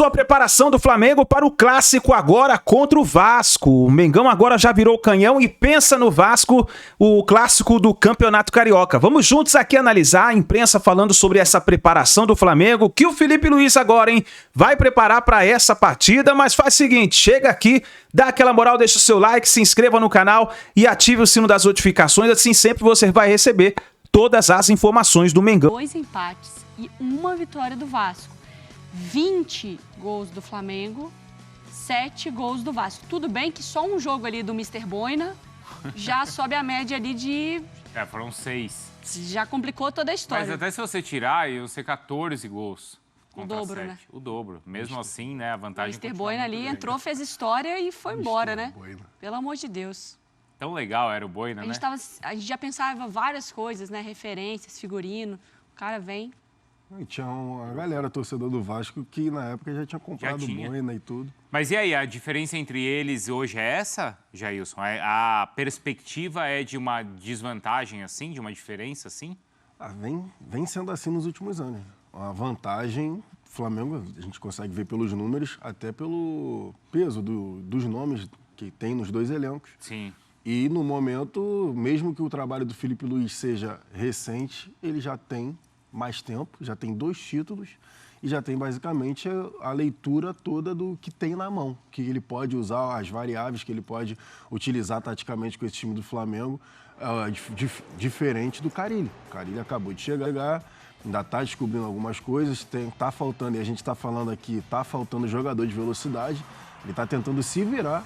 A preparação do Flamengo para o clássico agora contra o Vasco. O Mengão agora já virou canhão e pensa no Vasco, o clássico do Campeonato Carioca. Vamos juntos aqui analisar a imprensa falando sobre essa preparação do Flamengo, que o Felipe Luiz agora, vai preparar para essa partida, mas faz o seguinte, chega aqui, dá aquela moral, deixa o seu like, se inscreva no canal e ative o sino das notificações, assim sempre você vai receber todas as informações do Mengão. 2 empates e 1 vitória do Vasco. 20 gols do Flamengo, 7 gols do Vasco. Tudo bem que só um jogo ali do Mr. Boina já sobe a média ali de... foram 6. Já complicou toda a história. Mas até se você tirar, iam ser 14 gols. O dobro, 7. Né? O dobro. Mesmo assim, né, a vantagem... O Mr. Boina ali entrou, fez história e foi embora, né? Boina. Pelo amor de Deus. Tão legal era o Boina, né? A gente já pensava várias coisas, né? Referências, figurino. O cara vem... E tinha uma galera torcedor do Vasco que na época já tinha comprado Boina e tudo. Mas e aí, a diferença entre eles hoje é essa, Jailson? A perspectiva é de uma desvantagem assim, de uma diferença assim? Vem sendo assim nos últimos anos. A vantagem, Flamengo, a gente consegue ver pelos números, até pelo peso dos nomes que tem nos dois elencos. Sim. E no momento, mesmo que o trabalho do Felipe Luiz seja recente, ele já tem mais tempo, já tem 2 títulos e já tem basicamente a leitura toda do que tem na mão, que ele pode usar, as variáveis que ele pode utilizar taticamente com esse time do Flamengo, diferente do Carille. O Carille acabou de chegar, ainda está descobrindo algumas coisas, está faltando, e a gente está falando aqui, está faltando jogador de velocidade, ele está tentando se virar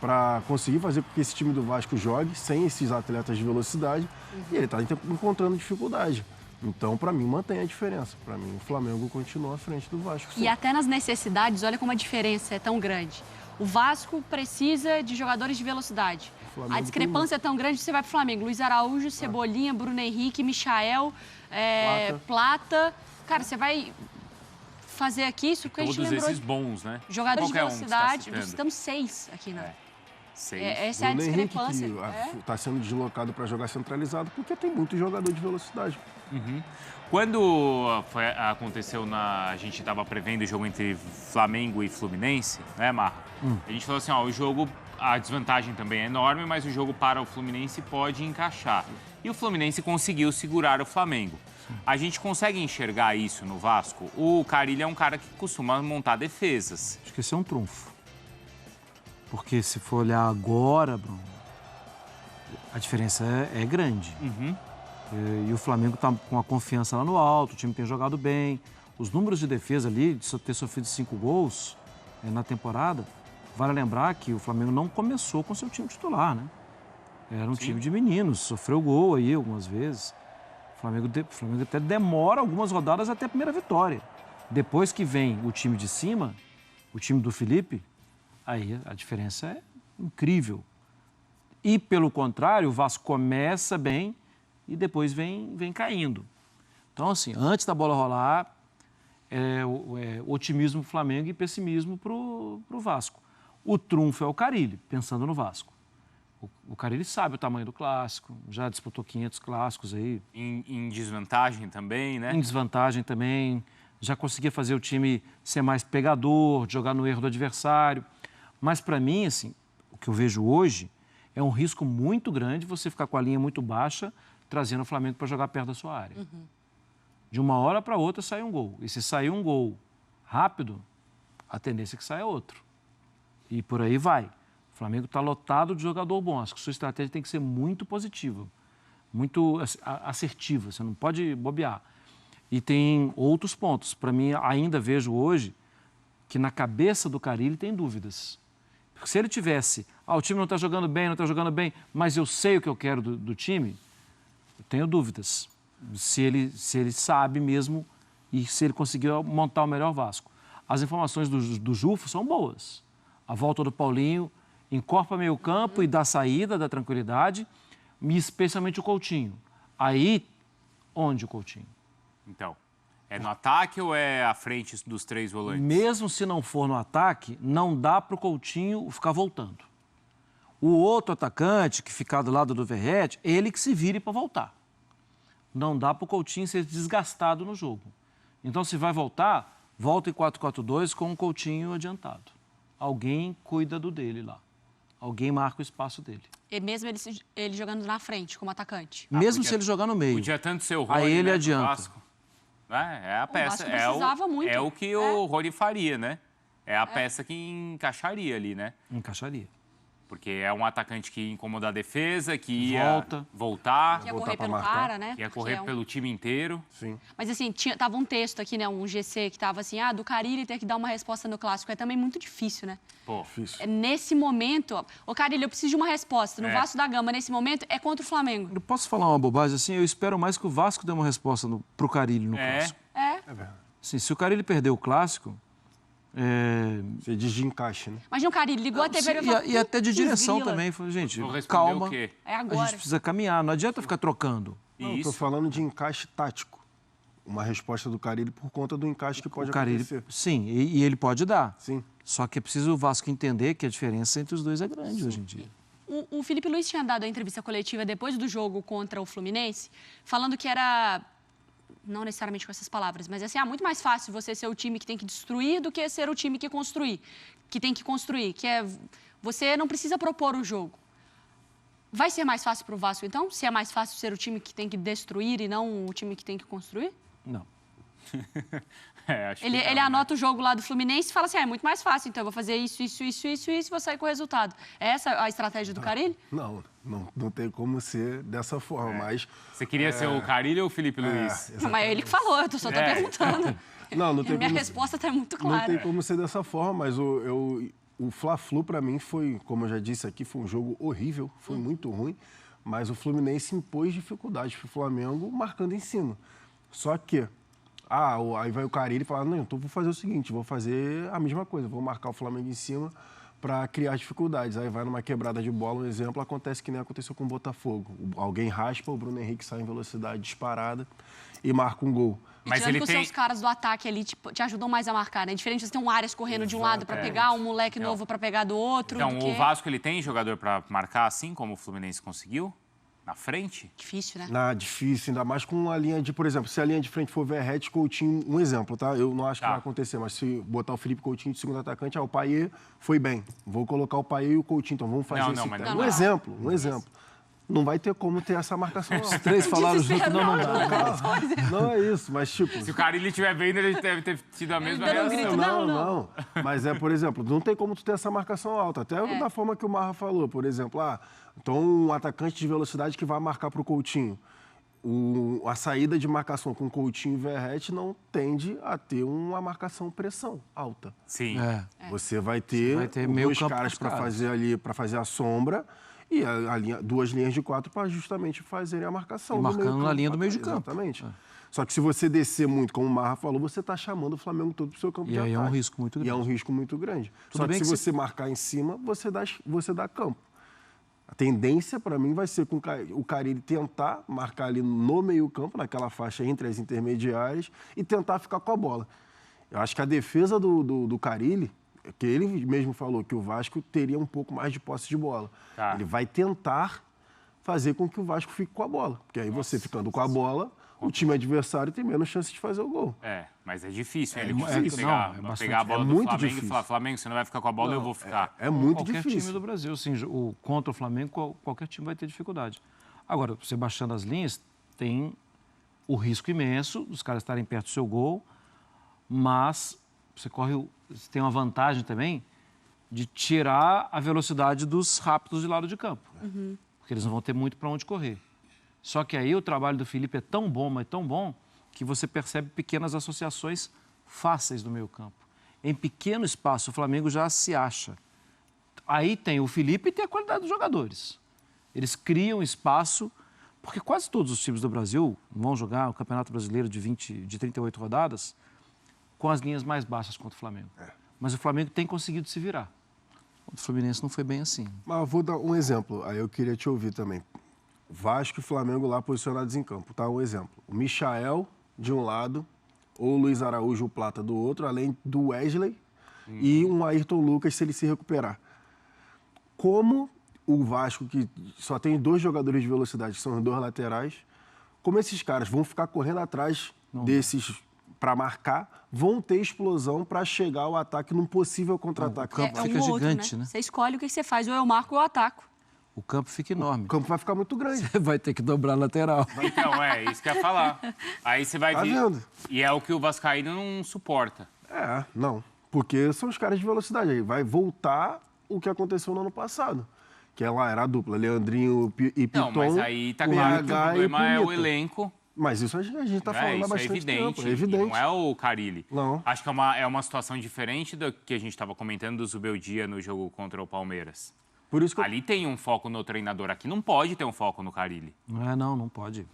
para conseguir fazer com que esse time do Vasco jogue sem esses atletas de velocidade, e ele está encontrando dificuldade. Então, para mim, mantém a diferença. Para mim, o Flamengo continua à frente do Vasco. Sim. E até nas necessidades, olha como a diferença é tão grande. O Vasco precisa de jogadores de velocidade. A discrepância é tão grande que você vai para o Flamengo. Luiz Araújo, Cebolinha, Bruno Henrique, Michael, Plata. Cara, você vai fazer aqui isso que a gente lembrou. Todos esses bons, né? Jogadores de velocidade. Estamos 6 aqui, né? 6. Essa é a discrepância. Bruno Henrique está sendo deslocado para jogar centralizado porque tem muito jogador de velocidade. Uhum. Quando aconteceu a gente estava prevendo o jogo entre Flamengo e Fluminense, né, Marra? A gente falou assim, o jogo, a desvantagem também é enorme, mas o jogo para o Fluminense pode encaixar. E o Fluminense conseguiu segurar o Flamengo. A gente consegue enxergar isso no Vasco? O Carille é um cara que costuma montar defesas. Acho que esse é um trunfo. Porque se for olhar agora, Bruno, a diferença é grande. Uhum. E o Flamengo está com a confiança lá no alto, o time tem jogado bem. Os números de defesa ali, de ter sofrido 5 gols na temporada, vale lembrar que o Flamengo não começou com seu time titular, né? Era um time de meninos, sofreu gol aí algumas vezes. O Flamengo até demora algumas rodadas até a primeira vitória. Depois que vem o time de cima, o time do Felipe, aí a diferença é incrível. E, pelo contrário, o Vasco começa bem e depois vem caindo. Então, assim, antes da bola rolar, otimismo pro Flamengo e pessimismo pro Vasco. O trunfo é o Carille, pensando no Vasco. O Carille sabe o tamanho do clássico, já disputou 500 clássicos aí. Em desvantagem também, né? Em desvantagem também. Já conseguia fazer o time ser mais pegador, jogar no erro do adversário. Mas, para mim, assim, o que eu vejo hoje é um risco muito grande você ficar com a linha muito baixa, trazendo o Flamengo para jogar perto da sua área. Uhum. De uma hora para outra sai um gol. E se sair um gol rápido, a tendência é que saia outro. E por aí vai. O Flamengo está lotado de jogador bom. Acho que sua estratégia tem que ser muito positiva, muito assertiva. Você não pode bobear. E tem outros pontos. Para mim, ainda vejo hoje que na cabeça do Carille tem dúvidas. Porque se ele tivesse, o time não está jogando bem, mas eu sei o que eu quero do time, eu tenho dúvidas se ele sabe mesmo e se ele conseguiu montar o melhor Vasco. As informações do Jufo são boas. A volta do Paulinho encorpa meio campo e dá saída, dá tranquilidade, e especialmente o Coutinho. Aí, onde o Coutinho? Então, é no ataque ou é à frente dos 3 volantes? Mesmo se não for no ataque, não dá para o Coutinho ficar voltando. O outro atacante, que ficar do lado do Verratti, ele que se vire para voltar. Não dá para o Coutinho ser desgastado no jogo. Então, se vai voltar, volta em 4-4-2 com o Coutinho adiantado. Alguém cuida do dele lá. Alguém marca o espaço dele. E mesmo ele jogando na frente, como atacante. Mesmo podia- se ele jogar no meio. Podia tanto ser o Aí Rony, ele né, pro adianta. Vasco. É a peça. Vasco precisava muito. É o que o Rony faria, né? É a peça que encaixaria ali, né? Encaixaria. Porque é um atacante que ia incomodar a defesa, que ia voltar, Que ia Voltar correr pra pelo marcar. cara, né? que ia Porque correr é um- pelo time inteiro. Sim. Mas assim, tava um texto aqui, né? Um GC que tava assim, do Carille ter que dar uma resposta no clássico. É também muito difícil, né? Pô, Difícil. É nesse momento, ô Carille, eu preciso de uma resposta. No É. Vasco da Gama, nesse momento, é contra o Flamengo. Eu posso falar uma bobagem assim? Eu espero mais que o Vasco dê uma resposta pro Carille no É. clássico. É. É verdade. Assim, se o Carille perder o clássico, Você diz de encaixe, né? Imagina o Carille, ligou a TV e até de "Putz, direção grila." também. Falei, gente, vou responder calma. o quê? É A agora. gente precisa caminhar, não adianta ficar trocando. Não, eu tô Isso. falando de encaixe tático. Uma resposta do Carille por conta do encaixe que pode O Carille, acontecer. sim, e ele pode dar. Sim. Só que é preciso o Vasco entender que a diferença entre os dois é grande hoje em dia. O Felipe Luiz tinha dado a entrevista coletiva depois do jogo contra o Fluminense, falando que era, não necessariamente com essas palavras, mas assim, muito mais fácil você ser o time que tem que destruir do que ser o time que tem que construir, que é, você não precisa propor o jogo. Vai ser mais fácil para o Vasco, então? Se é mais fácil ser o time que tem que destruir e não o time que tem que construir? Não. Acho que Ele não, né? anota o jogo lá do Fluminense e fala assim, é muito mais fácil, então eu vou fazer isso e vou sair com o resultado. É essa a estratégia do Carille? Não tem como ser dessa forma, mas... Você queria ser o Carille ou o Felipe Luiz? exatamente. Não, mas é ele que falou, eu só tô perguntando. Não tem Minha como... resposta tá muito Não tem clara. como ser dessa forma, mas o Fla-Flu, para mim, foi, como eu já disse aqui, foi um jogo horrível, foi muito ruim, mas o Fluminense impôs dificuldades para o Flamengo, marcando em cima. Só que, aí vai o Carille e fala, não, então vou fazer o seguinte, vou fazer a mesma coisa, vou marcar o Flamengo em cima para criar dificuldades. Aí vai numa quebrada de bola, um exemplo, acontece que nem aconteceu com o Botafogo. Alguém raspa, o Bruno Henrique sai em velocidade disparada e marca um gol. Mas Tirando ele que os tem... seus caras do ataque ali te ajudam mais a marcar, né? Diferente de você ter um Arias correndo de um lado para pegar, um moleque novo para pegar do outro. Então, do o que... Vasco, ele tem jogador para marcar assim, como o Fluminense conseguiu? Na frente? Difícil, né? Difícil, ainda mais com a linha de, por exemplo, se a linha de frente for Verratti, Coutinho, um exemplo, tá? Eu não acho que Tá. vai acontecer, mas se botar o Felipe Coutinho de segundo atacante, o Payet foi bem. Vou colocar o Payet e o Coutinho, então vamos fazer Não, esse mas teste. não Um dá. exemplo. Não vai ter como ter essa marcação. Os três falaram junto, não dá. Não é isso, mas tipo... Se o Carille estiver vendo, ele deve ter tido a mesma deu um reação. grito, não. Mas por exemplo, não tem como tu ter essa marcação alta. Até da forma que o Marra falou, por exemplo, então um atacante de velocidade que vai marcar para o Coutinho. A saída de marcação com Coutinho e Verratti não tende a ter uma marcação pressão alta. Sim. Você vai ter, meio dois campo caras pros para caras. fazer ali, para fazer a sombra e duas linhas de 4 para justamente fazerem a marcação. E do marcando meio-campo. na linha do meio de campo. Exatamente. Só que se você descer muito, como o Marra falou, você está chamando o Flamengo todo para o seu campo E de aí ataque. é um risco muito E é um grande. risco muito grande. Tudo Só que bem se que você marcar em cima, você dá campo. A tendência, para mim, vai ser com o Carille tentar marcar ali no meio-campo, naquela faixa entre as intermediárias, e tentar ficar com a bola. Eu acho que a defesa do Carille, que ele mesmo falou que o Vasco teria um pouco mais de posse de bola. Tá. Ele vai tentar fazer com que o Vasco fique com a bola. Porque aí você ficando com a bola, o time adversário tem menos chance de fazer o gol. Mas é difícil. Ele difícil. consegue Não, pegar a bola é do muito Flamengo e difícil. falar, Flamengo, você não vai ficar com a bola, eu vou ficar. É muito Qualquer difícil. time do Brasil, assim, contra o Flamengo, qualquer time vai ter dificuldade. Agora, você baixando as linhas, tem o risco imenso dos caras estarem perto do seu gol, mas você tem uma vantagem também de tirar a velocidade dos rápidos de lado de campo. Porque eles não vão ter muito para onde correr. Só que aí o trabalho do Felipe é tão bom, mas tão bom, que você percebe pequenas associações fáceis do meio campo. Em pequeno espaço, o Flamengo já se acha. Aí tem o Felipe e tem a qualidade dos jogadores. Eles criam espaço, porque quase todos os times do Brasil vão jogar o Campeonato Brasileiro de 38 rodadas com as linhas mais baixas contra o Flamengo. Mas o Flamengo tem conseguido se virar. O Fluminense não foi bem assim. Mas eu vou dar um exemplo, aí eu queria te ouvir também. Vasco e Flamengo lá posicionados em campo, tá? Um exemplo. O Michael, de um lado, ou o Luiz Araújo, o Plata, do outro, além do Wesley e um Ayrton Lucas, se ele se recuperar. Como o Vasco, que só tem 2 jogadores de velocidade, que são os 2 laterais, como esses caras vão ficar correndo atrás desses para marcar, vão ter explosão para chegar ao ataque num possível contra-ataque. O campo um fica ou outro, gigante, né? Você escolhe o que você faz, ou eu marco ou eu ataco. O campo fica enorme. O campo vai ficar muito grande. Você vai ter que dobrar a lateral. Então, isso que eu ia falar. Aí você vai Tá ver. vendo? E é o que o vascaíno não suporta. Não. Porque são os caras de velocidade. Aí vai voltar o que aconteceu no ano passado. Que lá era a dupla, Leandrinho e Piton. Não, mas aí tá o claro que o RH e problema é o Pimenta. elenco. Mas isso a gente tá falando há Isso é bastante evidente, tempo. É evidente. Não é o Carille. Não. Acho que é uma situação diferente do que a gente estava comentando do Zubeldia no jogo contra o Palmeiras. Por isso que Ali tem um foco no treinador. Aqui não pode ter um foco no Carille. Não pode.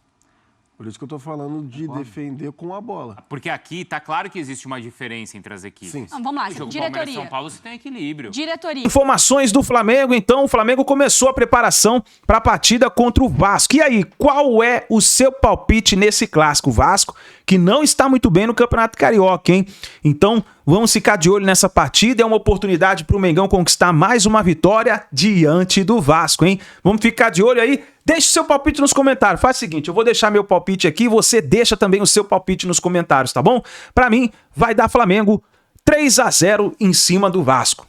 Por isso que eu tô falando de defender com a bola. Porque aqui tá claro que existe uma diferença entre as equipes. Sim. Então, vamos lá, No jogo diretoria. Palmeiras-São Paulo você tem equilíbrio. Diretoria. Informações do Flamengo, então, o Flamengo começou a preparação para a partida contra o Vasco. E aí, qual é o seu palpite nesse clássico? Vasco, que não está muito bem no Campeonato Carioca, hein? Então, vamos ficar de olho nessa partida. É uma oportunidade para o Mengão conquistar mais uma vitória diante do Vasco, hein? Vamos ficar de olho aí. Deixe seu palpite nos comentários. Faz o seguinte, eu vou deixar meu palpite aqui, você deixa também o seu palpite nos comentários, tá bom? Para mim, vai dar Flamengo 3-0 em cima do Vasco.